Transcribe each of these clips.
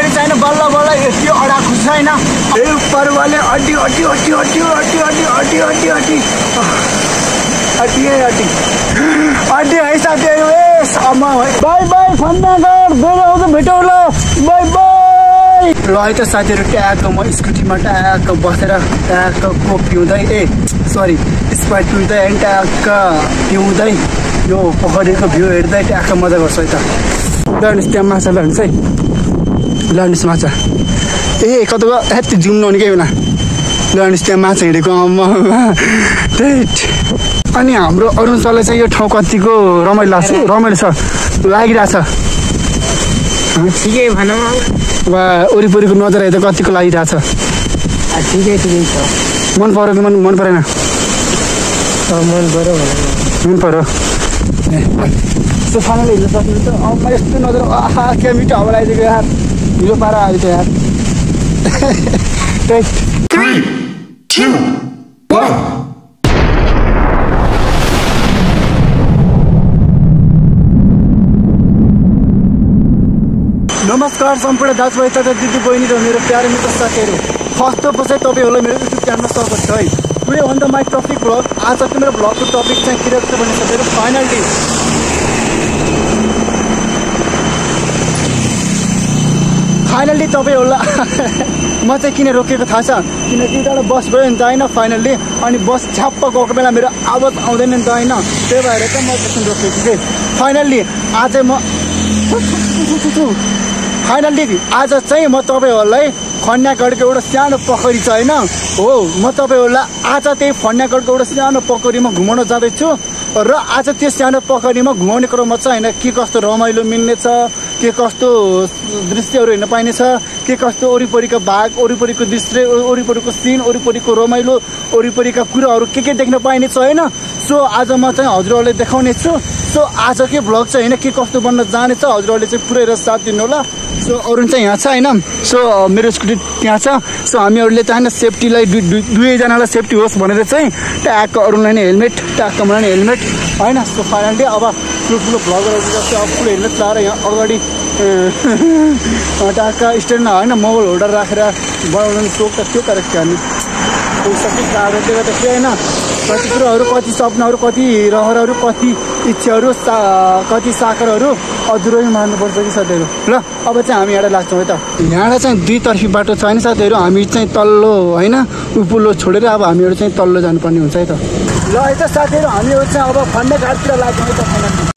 पछाडि चाहिँ बल्ल बल्ल यति अडाएको छैन ए उपर वाले अड्डी अड्डी अड्डी अड्डी अड्डी अड्डी अड्डी अड्डी अड्डी अड्डी है साथीहरू ए सम्म बाई बाई फन्दागर बेला आउँदा भेटौँ ल बाई बाई ल है त साथीहरू ट्याक्क म स्कुटीमा ट्याक्क बसेर ट्याक्क कोक पिउँदै सरी स्प्राइट पिउँदै अनि ट्याक्क पिउँदै यो पोखरीको भ्यू हेर्दै ट्याक्क मजा गर्छ है त लड्नुहोस् त्यहाँ माछा लड्नुहोस् है लड्नुहोस् माछा कता यति जुम नहुने केही हुन लड्नुहोस् त्यहाँ माछा हिँडेको अनि हाम्रो अरुणसरलाई चाहिँ यो ठाउँ कतिको रमाइलो छ लागिरहेछ ठिकै भनौँ अब वरिपरिको नजर हेर्दा कतिको लागिरहेछ ठिकै छ मन पर्यो कि मन परेन मन पर्यो फाइनल हिँड्न सक्नुहुन्छ अब यस्तो नजर आहा क्या मिठो हावा लगाइदिएको यार हिलो पारा आयो त यार 3, 2, 1 नमस्कार सम्पूर्ण दाजुभाइ तथा दिदी बहिनी र मेरो प्यारो मित्र साथीहरू फर्स्ट अफ अल तपाईँहरूलाई मेरो युट्युब च्यानलमा स्वागत छ है today on the my topic blog आजको मेरो ब्लगको टपिक चाहिँ के रहेछ भने साथीहरू फाइनल्ली तपाईँहरूलाई म चाहिँ किन रोकेको थाहा छ किनकि एउटा बस गयो नि त होइन फाइनल्ली अनि बस छ्याप्प गएको बेला मेरो आवाज आउँदैन नि त होइन त्यही भएर चाहिँ म एकछिन रोकेको थिएँ फाइनल्ली आज चाहिँ म तपाईँहरूलाई फन्यागढको एउटा सानो पोखरी छ होइन हो म तपाईँहरूलाई आज त्यही फन्यागढको एउटा सानो पोखरीमा घुमाउन जाँदैछु र आज त्यो सानो पोखरीमा घुमाउने क्रममा चाहिँ होइन के कस्तो रमाइलो मिल्ने छ के कस्तो दृश्यहरू हेर्न पाइनेछ के कस्तो वरिपरिका भाग वरिपरिको दृश्य वरिपरिको सिन वरिपरिको रमाइलो वरिपरिका कुराहरू के देख्न पाइनेछ होइन सो आज म चाहिँ हजुरहरूले देखाउने छु सो आजकै भ्लग चाहिँ होइन के कस्तो बन्न जानेछ हजुरहरूले चाहिँ पुरै र साथ दिनु होला सो अरुण चाहिँ यहाँ छ होइन सो मेरो स्कुटी त्यहाँ छ सो हामीहरूले चाहिँ होइन सेफ्टीलाई दुवैजनालाई सेफ्टी होस् भनेर चाहिँ ट्याक्क अरुणलाई नै हेलमेट ट्याक्क मलाई नै हेलमेट होइन सो फाइनल्ली अब ठुलो भ्लगरहरू जस्तो अब फुल हेलमेट लगाएर यहाँ अगाडि ट्याक्क स्ट्यान्डमा होइन मोबाइल होल्डर राखेर बनाउनु सोक त थियो तर हामी पैसा के कारणले गर्दा के होइन कति कुराहरू कति सपनाहरू कति रहरहरू कति इच्छाहरू कति साकरहरू अधुरै मार्नुपर्छ कि साथीहरू ल अब चाहिँ हामी यहाँ लाग्छौँ है त यहाँ चाहिँ दुईतर्फी बाटो छ होइन साथीहरू हामी चाहिँ तल्लो होइन उपुल्लो छोडेर अब हामीहरू चाहिँ तल्लो जानुपर्ने हुन्छ है त ल है त साथीहरू हामीहरू चाहिँ अब फन्यागढतिर लाग्छौँ है त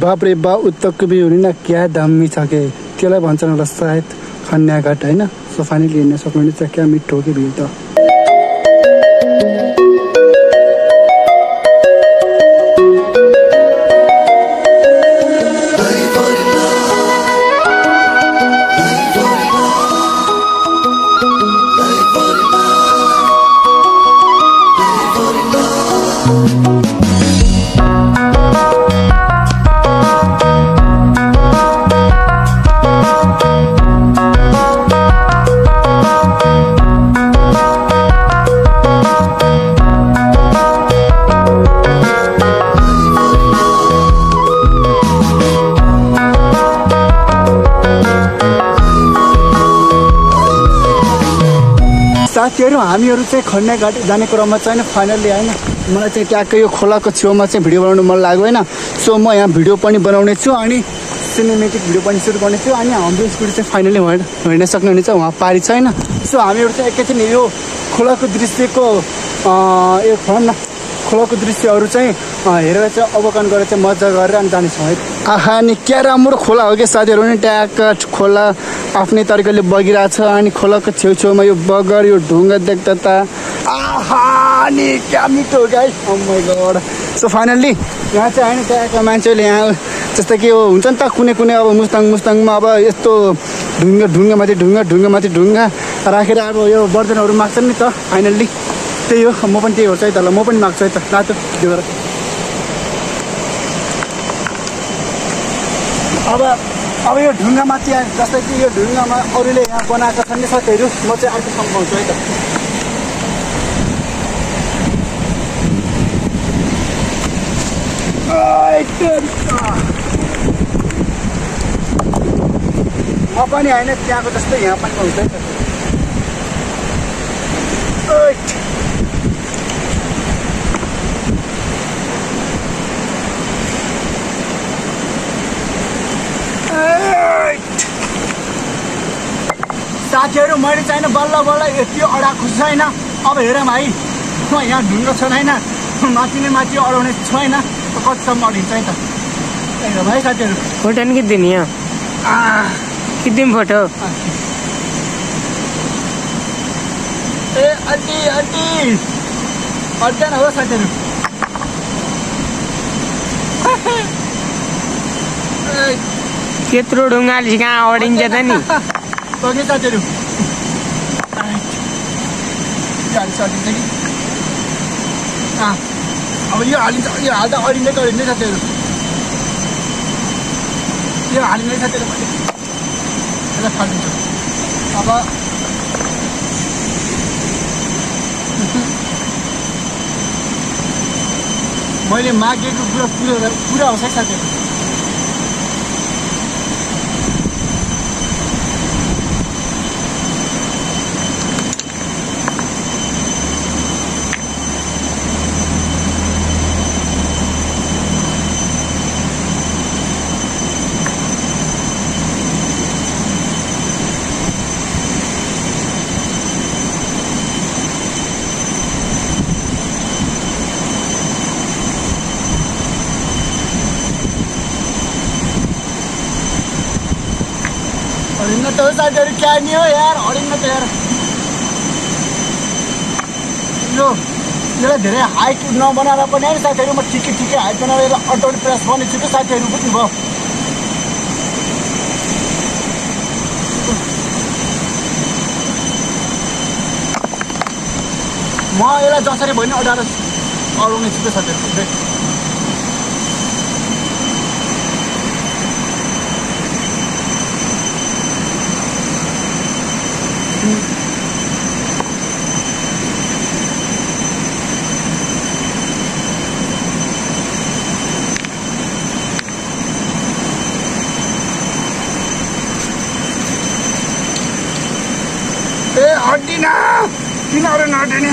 बाप रे बा उत्तरको भ्यू हुने न क्या दामी छ के त्यसलाई भन्छन् होला सायद फन्यागढ होइन सो फाइनली हेर्न सक्नुहुन्छ क्या मिठो के भ्यू त साथीहरू हामीहरू चाहिँ फन्यागढ जाने क्रममा चाहिँ फाइनल्ली होइन मलाई चाहिँ ट्याक्कै यो खोलाको छेउमा चाहिँ भिडियो बनाउनु मन लाग्यो होइन सो म यहाँ भिडियो पनि बनाउने छु अनि सिनेमेटिक भिडियो पनि सुरु गर्ने छु अनि हाम्रो स्कुटी चाहिँ फाइनली हिँड्न सक्नुहुनेछ उहाँ पारी छैन सो हामीहरू चाहिँ एकैछिन यो खोलाको दृश्यको यो भनौँ न खोलाको दृश्यहरू चाहिँ हेरेर चाहिँ अवलोकन गरेर चाहिँ मजा गरेर अनि जानेछौँ है आहा नि क्या राम्रो खोला हो क्या साथीहरू नि ट्याक्क खोला आफ्नै तरिकाले बगिरहेछ अनि खोलाको छेउछेउमा यो बगर यो ढुङ्गा देख्दा त आहा पानी क्या मिठो guys oh my god so finally यहाँ चाहिँ हैन त्यहाँको मान्छेले यहाँ जस्तो कि हुन्छ नि त कुनै कुनै अब मुस्ताङमा अब यस्तो ढुङ्गामाथि ढुङ्गा राखेर अब यो बर्तनहरू माग्छन् नि त फाइनल्ली त्यही हो म पनि त्यही हो है त ल म पनि माग्छु है त रातो त्यो गरेर अब यो ढुङ्गामाथि जस्तै कि यो ढुङ्गामा अरूले यहाँ बनाएका छन् नि साथीहरू म चाहिँ अर्को सम्झाउँछु है त म पनि होइन त्यहाँको जस्तै यहाँ पनि हुन्छ है त साथीहरू मैले चाहिँ बल्ल यति अडाएको छैन अब हेरौँ है म यहाँ ढुङ्गा छैन माथि नै माथि अडाउने छैन कतिसम्म अडिन्छ है त हेरौँ है साथीहरू फोटो नि खिच्दिनु यहाँ खिच्दिउँ फोटो ए अड्डी अड्दैन हो साथीहरू त्यत्रो ढुङ्गाले कहाँ अडिन्छ त नि बगे साथीहरू अडिन्छ कि अब यो हालिन्छ यो हाल्दा अडिँदै साथीहरू यो हालिँदै साथीहरू मैले यसलाई फालिदिन्छु अब मैले मागेको पुरा होस् है साथीहरू हरिन्न त हो साथीहरू क्या नि हो यार हरिन्न त यार यसलाई धेरै हाइट नबनाएर पनि है साथीहरू म ठिकै हाइट बनाएर अटोट प्रेस बनेछु कि साथीहरू बुझ्नुभयो म यसलाई जसरी भयो नि अडाएर अडाउने छु कि साथीहरू ए हड्डिन किनहरू नहटिने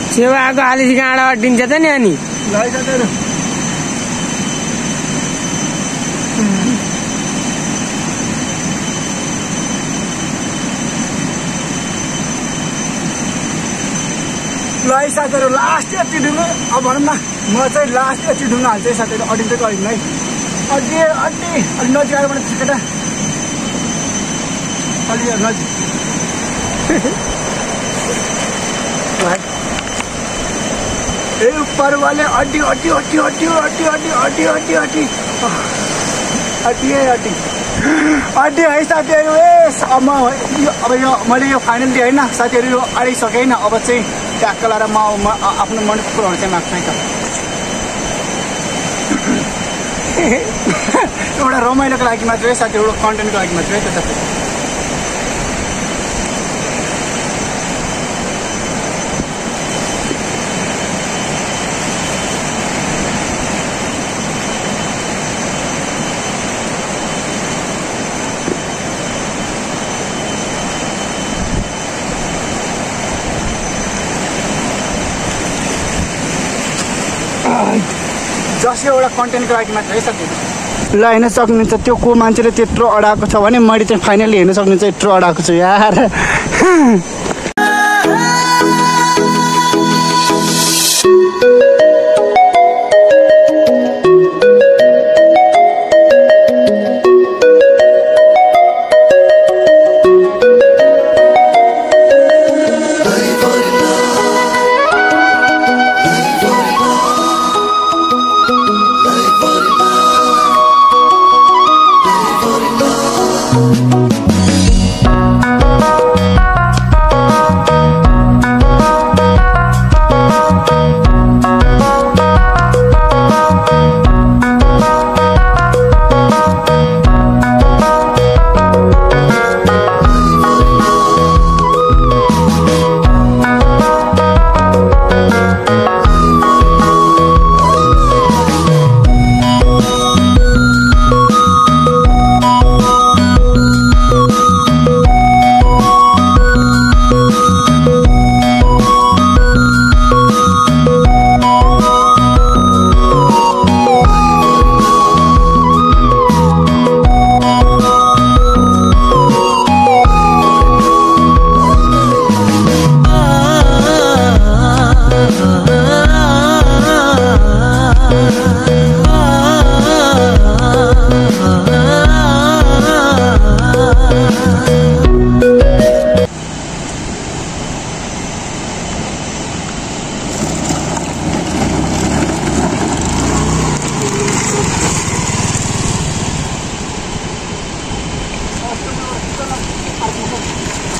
छेउको हालिस गाँडा अड्डिन्छ त नि अनि ल है साथीहरू लास्ट यति ढुङ्गा अब भनौँ न म चाहिँ लास्ट यति ढुङ्गा हाल्छु है साथीहरू अडिन्छ कि अडिन्न है अड्डी अलि नजिक आयो भने केटा अलि नजिक ए ऊपर वाले अड्डी है साथीहरू अब यो मैले यो फाइनल्ली होइन साथीहरू यो अडिसकेँ होइन अब चाहिँ ट्याक्क लाएर म आफ्नो मनको कुराहरू चाहिँ माग्छु है त एउटा रमाइलोको लागि मात्रै है साथीहरू एउटा कन्टेन्टको लागि मात्रै है त साथी जसले एउटा कन्टेन्टको लागि मात्र है साथीहरू ल हेर्न सक्नुहुन्छ त्यो को मान्छेले त्यत्रो अडाएको छ भने मैले चाहिँ फाइनली हेर्न सक्नुहुन्छ यत्रो अडाएको छु यार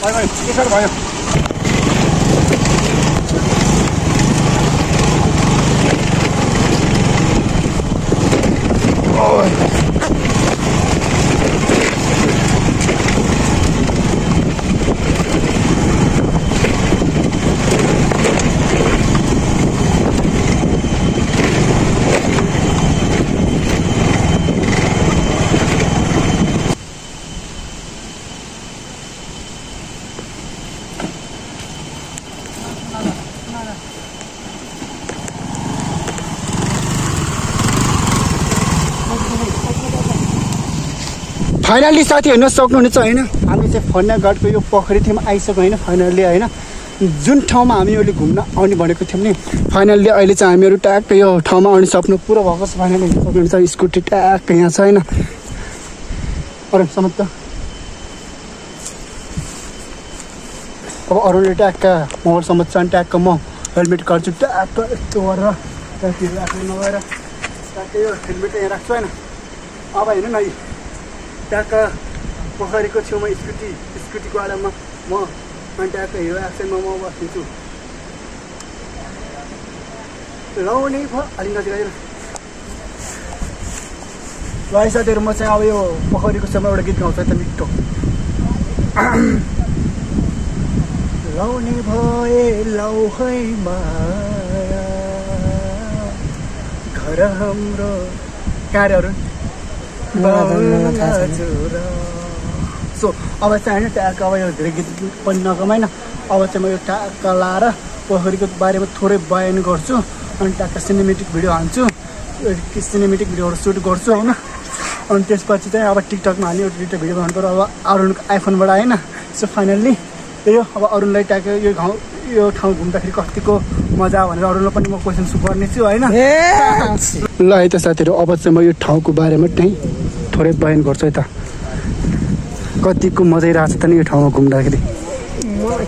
भयो त्यसरी भयो फाइनल्ली साथी हेर्न सक्नुहुनेछ होइन हामी चाहिँ फन्यागढको यो पोखरी थियौँ आइसक्यो होइन फाइनल्ली होइन जुन ठाउँमा हामी अहिले घुम्न आउने भनेको थियौँ नि फाइनल्ली अहिले चाहिँ हामीहरू ट्याक्क यो ठाउँमा आउने सप्नु पुरो भएको छ फाइनल्ली हेर्न सक्नुहुन्छ स्कुटी ट्याक्क यहाँ छ होइन अरू समत अब अरूले ट्याक्क मोबाइल समत छ ट्याक्क म हेलमेट काट्छु ट्याक्क यस्तो गरेर ट्याक्कहरू राख्नु नभएर ट्याक्क यो हेलमेट यहाँ राख्छु होइन अब हेर्नु न ट्याक्क पोखरीको छेउमा स्कुटीको आडामा म अनि ट्याक्क हिरो एक्सनमा म बस्छु लाउने भयो अलिक नजिक आएर ल साथीहरू म चाहिँ अब यो पोखरीको छेउमा एउटा गीत गाउँछ त मिठो लाउने भए लाउ है माया घर हाम्रो कार्यहरू सो अब चाहिँ होइन ट्याक्क अब यो धेरै गीत पनि नगमाइन अब चाहिँ म यो ट्याक्क लाएर पोखरीको बारेमा थोरै बयान गर्छु अनि ट्याक्क सिनेमेटिक भिडियो हाल्छु सिनेमेटिक भिडियोहरू सुट गर्छु होइन अनि त्यसपछि चाहिँ अब टिकटकमा हाल्ने एउटा भिडियो बनाउनु पऱ्यो अब अरूको आइफोनबाट होइन सो फाइनल्ली यो अब अरूलाई ट्याक्क यो ठाउँ घुम्दाखेरि कतिको मजा भनेर अरूलाई पनि म क्वेसन गर्नेछु होइन ल है त साथीहरू अब चाहिँ म यो ठाउँको बारेमा त्यहीँ थोरै बयान गर्छु है त कतिको मजै रहेछ त नि यो ठाउँमा घुम्दाखेरि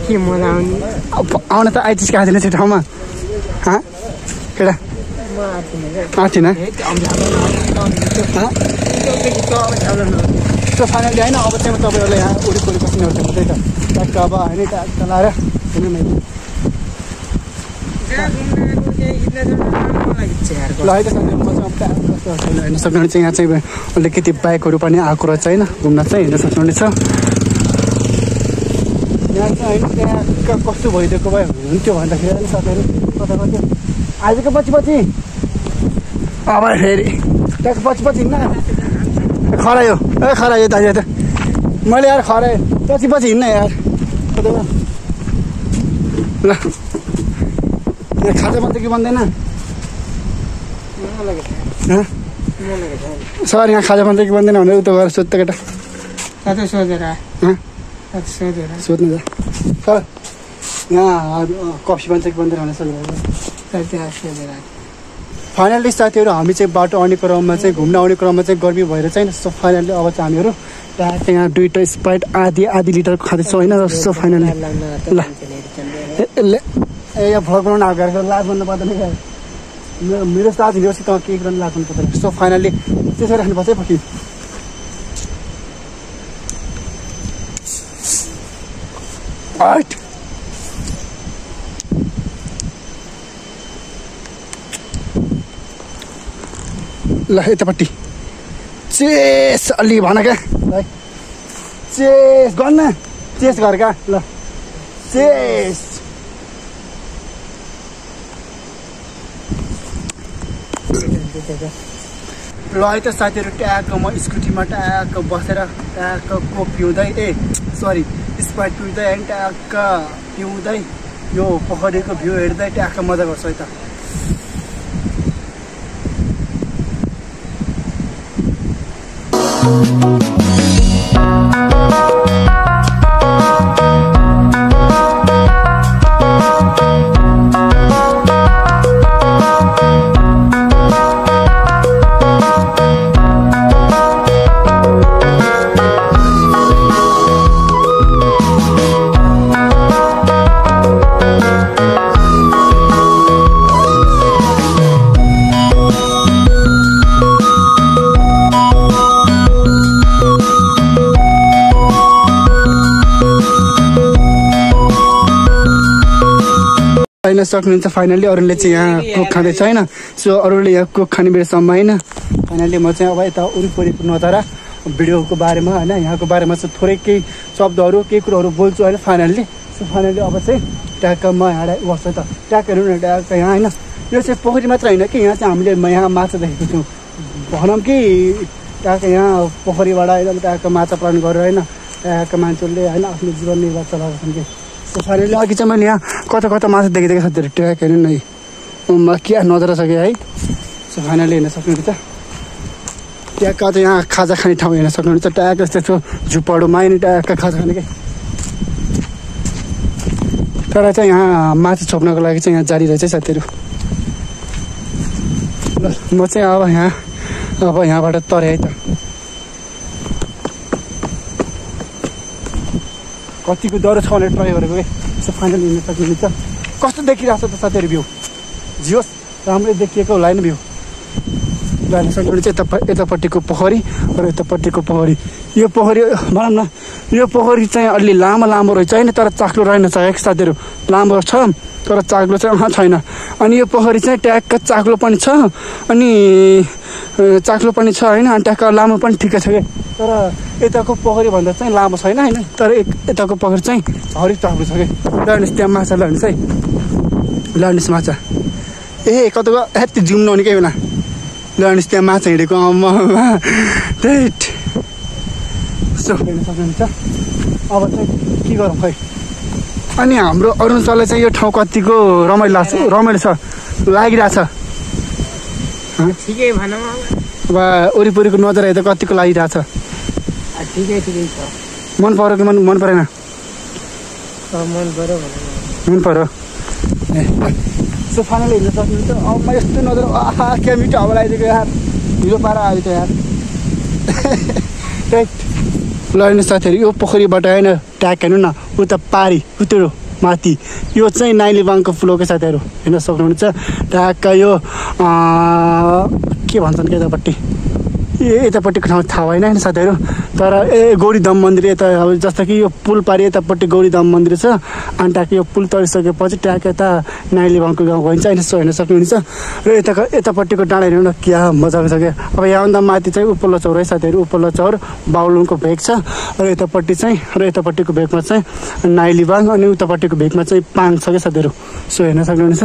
के मजा आउन त आइचिज खाएको थिएन त्यो ठाउँमा केटा आएको थिएन सो फाइनली होइन अब चाहिँ म तपाईँहरूलाई यहाँ वरिपरि बस्नेहरू त्यही त ट्याक्क अब होइन ट्याक्क लाएर ल है त हेर्न सक्नुहुनेछ यहाँ चाहिँ अलिकति बाइकहरू पनि आएको रहेछ होइन घुम्न चाहिँ हेर्न सक्नुहुनेछ यहाँ चाहिँ होइन त्यहाँ कस्तो भइदिएको भए हुन्थ्यो भन्दाखेरि अलिक साथीहरू कता कति आजको पछि अब फेरि ट्याक्क पछि हिँड्न खरायो खरायो दाजु त मैले यार खरायो पछि हिँड्न यार ल खाजा बन्छ कि बन्दैन सर यहाँ खाजा बन्छ कि बन्दैन भनेर उता गएर सोध्छ केटा सोध्नु जा सर यहाँ कफी बन्छ कि बन्दैन भनेर सोधेर फाइनल्ली साथीहरू हामी चाहिँ बाटो आउने क्रममा चाहिँ घुम्न आउने क्रममा चाहिँ गर्मी भएर चाहिँ सो फाइनल्ली अब चाहिँ हामीहरू ट्याक्क यहाँ 2टा स्प्राइट आधी लिटरको खाँदैछौँ होइन सो फाइनल्ली ल ए यहाँ भ्लग बनाउनु आएको लाज भन्नु पर्दैन मेरो साथ हिँडेपछि त केही गर्न लाज भन्नु पर्दैन सो फाइनल्ली त्यसरी राख्नुपर्छ है पछि ल यतापट्टि चेस अलि भन क्या ल चेस गर्न चेस गर क्या ल चेस ल है त साथीहरू ट्याक्क म स्कुटीमा ट्याक्क बसेर ट्याक्क कोक पिउँदै सरी स्प्राइट पिउँदै होइन ट्याक्क पिउँदै यो पोखरीको भ्यू हेर्दै ट्याक्क मजा गर्छु है त होइन सक्नुहुन्छ फाइनल्ली अरूले चाहिँ यहाँ कोक खाँदैछ होइन सो अरूले यहाँ कोक खाने बेलासम्म होइन फाइनल्ली म चाहिँ अब यता वरिपरिको नजारा भिडियोको बारेमा होइन यहाँको बारेमा चाहिँ थोरै केही शब्दहरू केही कुरोहरू बोल्छु होइन फाइनल्ली सो फाइनल्ली अब चाहिँ ट्याक्क म यहाँ बस्छु त ट्याक्क हेर्नु न ट्याक्क यहाँ होइन यो चाहिँ पोखरी मात्र होइन कि यहाँ चाहिँ हामीले यहाँ माछा देखेको छौँ भनौँ कि ट्याक्क यहाँ पोखरीबाट होइन ट्याक्क माछा पालन गरेर होइन ट्याक्क मान्छेहरूले होइन आफ्नो जीवन निर्वाह चलाएको छन् कि सो फाइनल्ली अघि चाहिँ मैले यहाँ कता कता माछा देखेको साथीहरू ट्याक्क हेर्नु न क्या नजर छ कि है सो फाइनल्ली हेर्न सक्नुहुन्छ ट्याक्क त यहाँ खाजा खाने ठाउँ हेर्न सक्नुहुन्छ ट्याक्क त्यस्तो झुप्पाडोमा नि ट्याक्क खाजा खाने कि तर चाहिँ यहाँ माछा छोप्नको लागि चाहिँ यहाँ जारी रहेछ साथीहरू ल म चाहिँ अब यहाँबाट तरेँ है त कतिको डह्रो छ भनेर ट्राई गरेको है सो फाइनल हिँड्न सक्नुहुन्छ कस्तो देखिरहेको छ त साथीहरू भ्यू जियोस् राम्रै देखिएको होला होइन भ्यू जान सक्नुहुन्छ यतापट्टिको पोखरी र यतापट्टिको पोखरी यो पोखरी भनौँ न यो पोखरी चाहिँ अलि लामो रहेछ होइन तर चाक्लो रहेन सकेको साथीहरू लामो छ तर चाक्लो चाहिँ छैन अनि यो पोखरी चाहिँ ट्याक्क चाक्लो पनि छ अनि चाक्लो पनि छ होइन अनि ट्याक्क लामो पनि ठिकै छ कि तर यताको पोखरी भन्दा चाहिँ लामो छैन होइन तर यताको पोखरी चाहिँ हरि चाक्लो छ कि लड्नुहोस् त्यहाँ माछा लड्नुहोस् है लड्नुहोस् माछा ए कताको हेत्ती जुम नहुने केही बेला लड्नुहोस् त्यहाँ माछा हिँडेको आमा त्यही सो हेर्न सक्नुहुन्छ अब चाहिँ के गरौँ खै अनि हाम्रो अरुणाचलले चाहिँ यो ठाउँ कतिको रमाइलो छ लागिरहेछ ठिकै भनौँ अब वरिपरिको नजर हेर्दा कतिको लागिरहेछ ठिकै छ मन पर्यो कि मन परेन मन पर्यो ए सो फाइनली हेर्न सक्नुहुन्छ अब म यस्तो नजर आहा क्या मिठो हावा लगाइदिएको यार हिरो पारा आयो त यार ल हेर्नु साथीहरू यो पोखरीबाट होइन ट्याक हेर्नु न उता पारी उत्रो माथि यो चाहिँ नाइलिबाङको फ्लोकै साथीहरू हेर्न सक्नुहुन्छ ट्याक्क यो के भन्छन् के यतापट्टि यतापट्टिको ठाउँ थाहा भएन होइन साथीहरू तर गौरीधाम मन्दिर यता अब जस्तो कि यो पुल पारि यतापट्टि गौरीधाम मन्दिर छ अनि ट्याक्क यो पुल तरिसकेपछि ट्याक्क यता नाइलिबाङको गाउँ गइन्छ होइन यसो हेर्न सक्नुहुन्छ र यतापट्टिको डाँडा हेर्नु न क्या मजाको छ क्या अब यहाँभन्दा माथि चाहिँ उपल्लो चौर है साथीहरू उपल्लो चौर बाहुलुङको भेग छ र यतापट्टिको भेगमा चाहिँ नाइलिबाङ अनि उतापट्टिको भेगमा चाहिँ पाङ छ क्या साथीहरू सो हेर्न सक्नुहुन्छ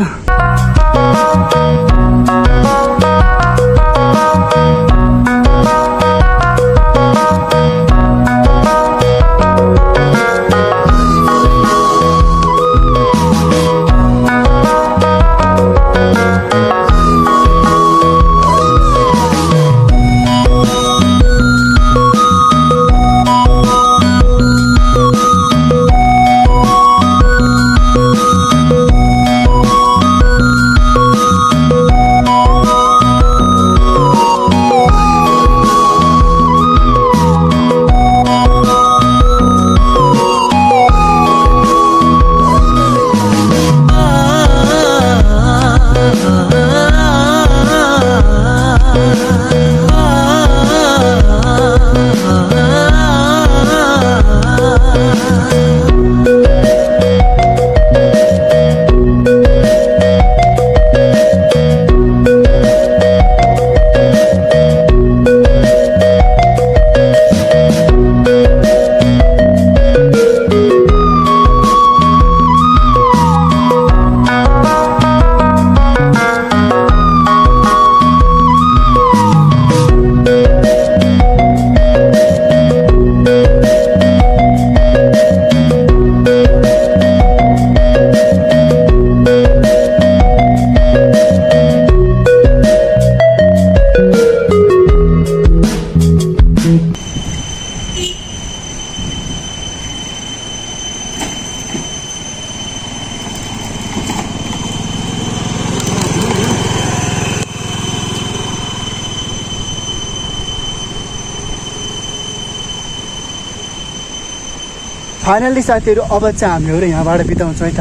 फाइनल्ली साथीहरू अब चाहिँ हामीहरू यहाँबाट बिताउँछौँ है त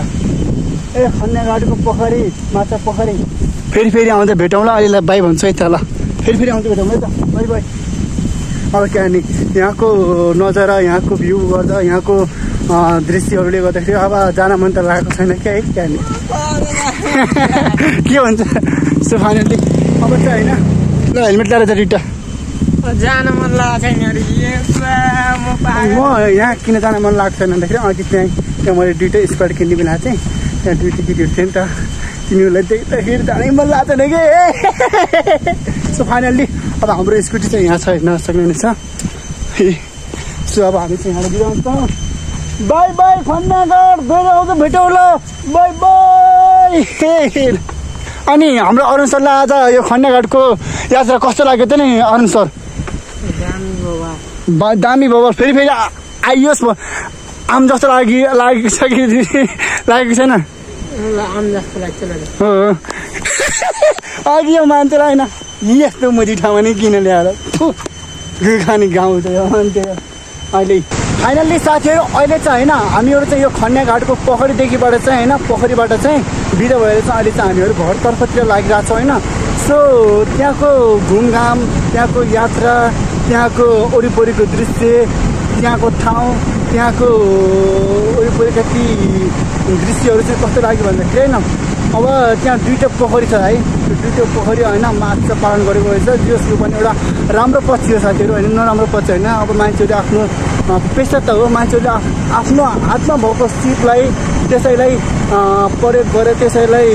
ए खन्याघाटको पोखरी माछा पोखरी फेरि आउँदा भेटौँला अहिलेलाई बाई भन्छु है त ल फेरि आउँदा भेटौँ है त बाई अब क्या नि यहाँको नजारा यहाँको भ्यू गर्दा यहाँको दृश्यहरूले गर्दाखेरि अब जान मन त लागेको छैन क्या है क्या नि के भन्छ सो फाइनली अब चाहिँ होइन ल हेलमेट ल्याएर चाहिँ रिटा जान मन लागेको छैन म यहाँ किन जान मन लाग्छ भन्दाखेरि अघि त्यहाँ मैले दुइटै स्कर्ट किन्ने बेला चाहिँ त्यहाँ दुइटै केटीहरू थियो नि त तिनीहरूलाई देख्दाखेरि जानै मन लाग्दैन कि सो फाइनल्ली अब हाम्रो स्कुटी चाहिँ यहाँ छ हेर्न सक्नुहुनेछ सो अब हामी चाहिँ यहाँ बिराउँछौँ बाई बाई खन्नागढ फेरि आउँछ भेटौँ ल बाई बाई अनि हाम्रो अरुण सरलाई आज यो खन्नागढको यात्रा कस्तो लाग्यो त नि अरुण सर दामी बाबा फेरि आइयोस् आम जस्तो लागेको छ कि लागेको छैन हो अघि यो मान्छेलाई होइन यस्तो मुजी ठाउँमा नि किन ल्याएर खाने गाउँ चाहिँ अन्त्य अहिले फाइनल्ली साथीहरू अहिले चाहिँ होइन हामीहरू चाहिँ यो खन्याघाटको पोखरीदेखिबाट चाहिँ होइन पोखरीबाट चाहिँ बिदा भएर चाहिँ अहिले चाहिँ हामीहरू घरतर्फतिर लागिरहेको छौँ होइन सो त्यहाँको घुमघाम त्यहाँको यात्रा त्यहाँको वरिपरिको दृश्य त्यहाँको ठाउँ त्यहाँको वरिपरिका ती दृश्यहरू चाहिँ कस्तो लाग्यो भन्दाखेरि होइन अब त्यहाँ दुईवटा पोखरी छ है त्यो दुईवटा पोखरी होइन माछा पालन गरेको रहेछ जसको पनि एउटा राम्रो पक्ष हो साथीहरू होइन नराम्रो पक्ष होइन अब मान्छेहरूले आफ्नो पेसा त हो मान्छेहरूले आफ्नो हातमा भएको सिपलाई त्यसैलाई प्रयोग गरेर त्यसैलाई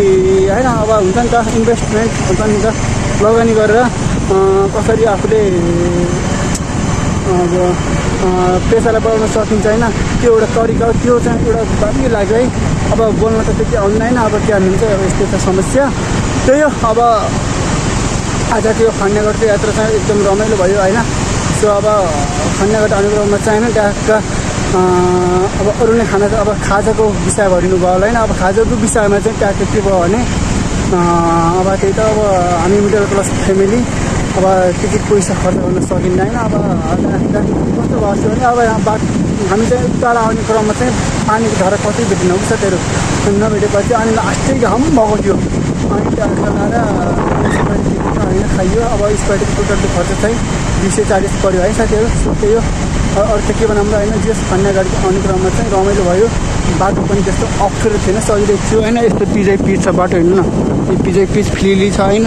होइन अब हुन्छ नि त इन्भेस्टमेन्ट हुन्छ नि त लगानी गरेर कसरी आफूले अब पेसालाई बढाउन सकिन्छ होइन त्यो एउटा तरिका हो त्यो चाहिँ एउटा दामी लाग्यो है अब बोल्न त त्यति आउँदैन अब के हाल्नुहुन्छ अब यस्तो छ समस्या त्यही हो अब आज त्यो खन्यागढको यात्रा चाहिँ एकदम रमाइलो भयो होइन सो अब खन्यागढ अनुग्रहमा चाहिँ होइन त्यहाँका अब अरूले खाना अब खाजाको विषय भरिनु भयो होला होइन अब खाजाको विषयमा चाहिँ त्यहाँ के भयो भने अब त्यही त अब हामी मिडल क्लास फ्यामिली अब त्यति पैसा खर्च गर्न सकिन्न होइन अब कस्तो भएको छ भने अब यहाँ हामी चाहिँ टाढा आउने क्रममा चाहिँ पानीको धारा कतै भेटिन हुन्छ त्योहरू नभेटेपछि अनि लास्टै घाम भएको थियो अनि त्यहाँ लगाएर होइन खाइयो अब स्प्राइटको टोटलको खर्च चाहिँ 240 पऱ्यो है साथीहरू सो त्यही हो अरू त के बनाउँदा होइन जस खन्यागढको अनुक्रममा चाहिँ रमाइलो भयो बाटो पनि त्यस्तो अप्ठ्यारो थिएन सजिलै थियो होइन यस्तो पिजै पिच छ बाटो हेर्नु न यो पिजै पिच फ्लिली छ होइन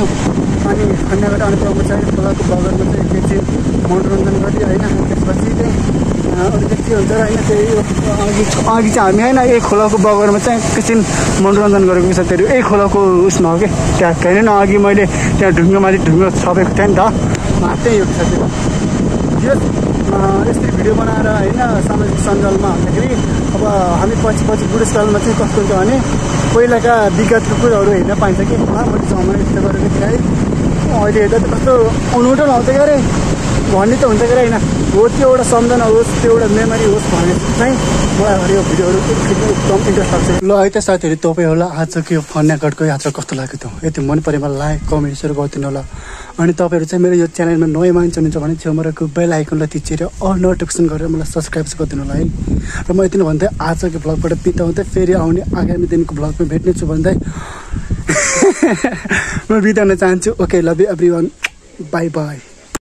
अनि खन्यागढ अनुक्रममा चाहिँ खोलाको बगरमा चाहिँ एकैछिन मनोरञ्जन गरी होइन त्यसपछि चाहिँ अरू चाहिँ के हुन्छ र होइन त्यही अघि चाहिँ हामी होइन यही खोलाको बगरमा चाहिँ एकैछिन मनोरञ्जन गरेको साथीहरू यही खोलाको उसमा हो कि त्यहाँ हेर्नु न अघि मैले त्यहाँ ढुङ्गामाथि ढुङ्गा छपेको थिएँ नि त त्यही हो साथीहरू यस्तै भिडियो बनाएर होइन सामाजिक सञ्जालमा हाल्दाखेरि अब हामी पछि बुढेसकालमा चाहिँ कस्तो हुन्छ भने पहिलाका विगतको कुराहरू हेर्न पाइन्छ कि मैले समय यस्तो गरेको थिएँ है अहिले हेर्दा त कस्तो अनौठो आउँछ क्या अरे भन्ने त हुन्छ क्या होइन हो त्यो एउटा सम्झना होस् त्यो एउटा मेमोरी होस् भने चाहिँ मलाई यो भिडियोहरू एकदम इन्ट्रेस्ट लाग्छ ल है त साथीहरू तपाईँहरूलाई आजको यो खन्यागढको यात्रा कस्तो लाग्यो त यति मन परेमा लाइक कमेन्ट्सहरू गरिदिनु होला अनि तपाईँहरू चाहिँ मेरो यो च्यानलमा नयाँ मान्छे हुनुहुन्छ भने छेउमा रहेको बेल आइकनलाई थिचेर अल नोटिफिकेसन गरेर मलाई सब्सक्राइब गरिदिनु होला है र म यति नै भन्दै आजको भ्लगबाट बिताउँदै फेरि आउने आगामी दिनको भ्लगमा भेट्नेछु भन्दै म बिताउन चाहन्छु okay love you every one by by